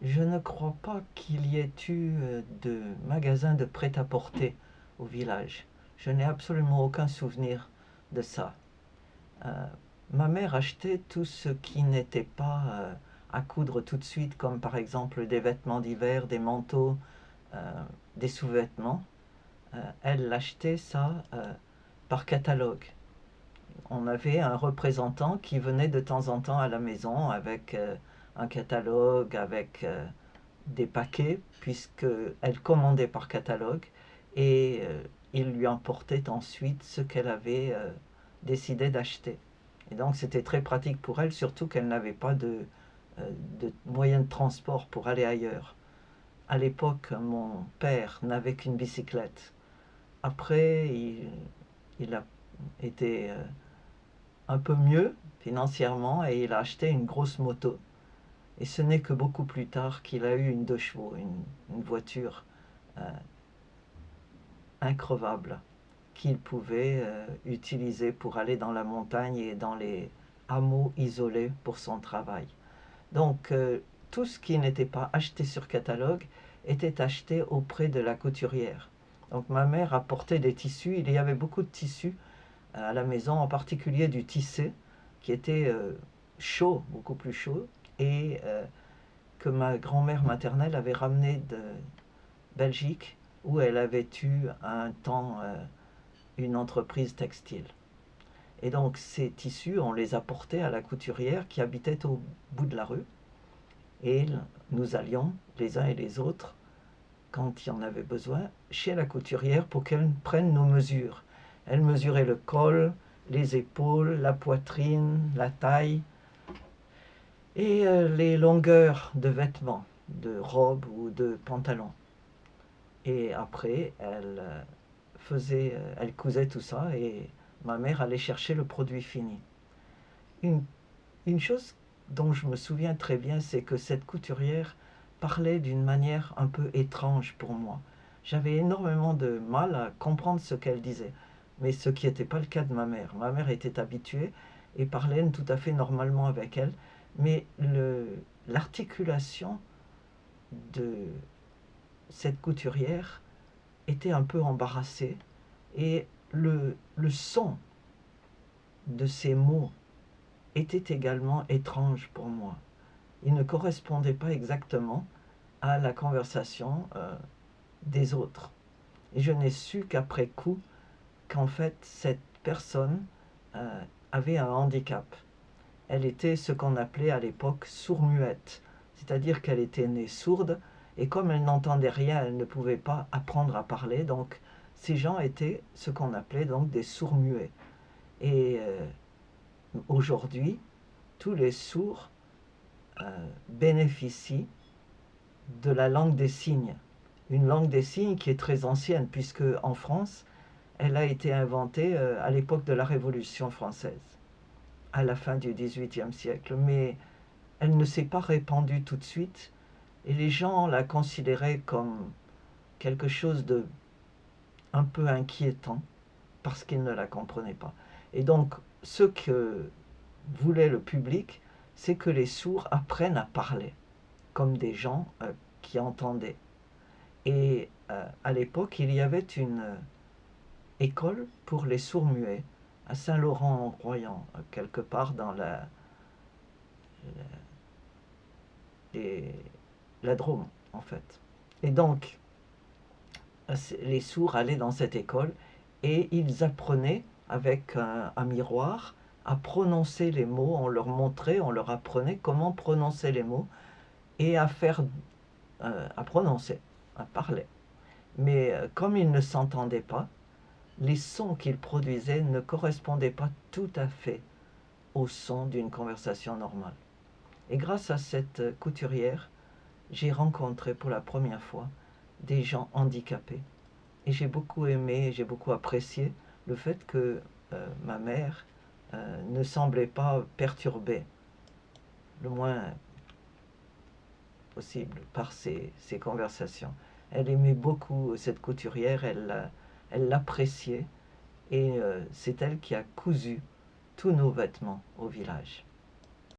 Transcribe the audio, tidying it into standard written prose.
Je ne crois pas qu'il y ait eu de magasin de prêt-à-porter au village. Je n'ai absolument aucun souvenir de ça. Euh, Ma mère achetait tout ce qui n'était pas à coudre tout de suite, comme par exemple des vêtements d'hiver, des manteaux, euh, des sous-vêtements. Elle achetait ça par catalogue. On avait un représentant qui venait de temps en temps à la maison avec un catalogue, avec des paquets, puisqu'elle commandait par catalogue, et il lui emportait ensuite ce qu'elle avait décidé d'acheter. Et donc c'était très pratique pour elle, surtout qu'elle n'avait pas de moyen de transport pour aller ailleurs. À l'époque, mon père n'avait qu'une bicyclette. Après, il a été un peu mieux financièrement et il a acheté une grosse moto. Et ce n'est que beaucoup plus tard qu'il a eu une 2 chevaux, une voiture euh, increvable qu'il pouvait utiliser pour aller dans la montagne et dans les hameaux isolés pour son travail. Donc tout ce qui n'était pas acheté sur catalogue était acheté auprès de la couturière. Donc ma mère apportait des tissus, il y avait beaucoup de tissus à la maison, en particulier du tissé, qui était chaud, beaucoup plus chaud, et que ma grand-mère maternelle avait ramené de Belgique, où elle avait eu un temps une entreprise textile. Et donc ces tissus, on les apportait à la couturière qui habitait au bout de la rue, et nous allions, les uns et les autres, quand il y en avait besoin, chez la couturière pour qu'elle prenne nos mesures. Elle mesurait le col, les épaules, la poitrine, la taille et les longueurs de vêtements, de robes ou de pantalons. Et après, elle cousait tout ça et ma mère allait chercher le produit fini. Une, une chose dont je me souviens très bien, c'est que cette couturière parlait d'une manière un peu étrange pour moi. J'avais énormément de mal à comprendre ce qu'elle disait, mais ce qui n'était pas le cas de ma mère. Ma mère était habituée et parlait tout à fait normalement avec elle, mais l'articulation de cette couturière était un peu embarrassée et le son de ces mots était également étrange pour moi. Il ne correspondait pas exactement à la conversation des autres. Et je n'ai su qu'après coup qu'en fait cette personne euh, avait un handicap. Elle était ce qu'on appelait à l'époque sourd-muette, c'est-à-dire qu'elle était née sourde et comme elle n'entendait rien, elle ne pouvait pas apprendre à parler. Donc ces gens étaient ce qu'on appelait donc des sourds-muets. Et aujourd'hui, tous les sourds bénéficient de la langue des signes. Une langue des signes qui est très ancienne, puisque en France, elle a été inventée à l'époque de la Révolution française, à la fin du XVIIIe siècle. Mais elle ne s'est pas répandue tout de suite, et les gens la considéraient comme quelque chose de un peu inquiétant, parce qu'ils ne la comprenaient pas. Et donc, ce que voulait le public, c'est que les sourds apprennent à parler, comme des gens qui entendaient. Et à l'époque, il y avait une école pour les sourds-muets à Saint-Laurent-en-Royan, quelque part dans les- la Drôme, en fait. Et donc, les sourds allaient dans cette école et ils apprenaient avec un miroir à prononcer les mots. On leur montrait, on leur apprenait comment prononcer les mots et à prononcer, à parler. Mais comme ils ne s'entendaient pas, les sons qu'ils produisaient ne correspondaient pas tout à fait aux sons d'une conversation normale. Et grâce à cette couturière, j'ai rencontré pour la première fois des gens handicapés. Et j'ai beaucoup aimé, j'ai beaucoup apprécié le fait que ma mère ne semblait pas perturbée, le moins possible, par ces conversations. Elle aimait beaucoup cette couturière, elle l'appréciait et c'est elle qui a cousu tous nos vêtements au village.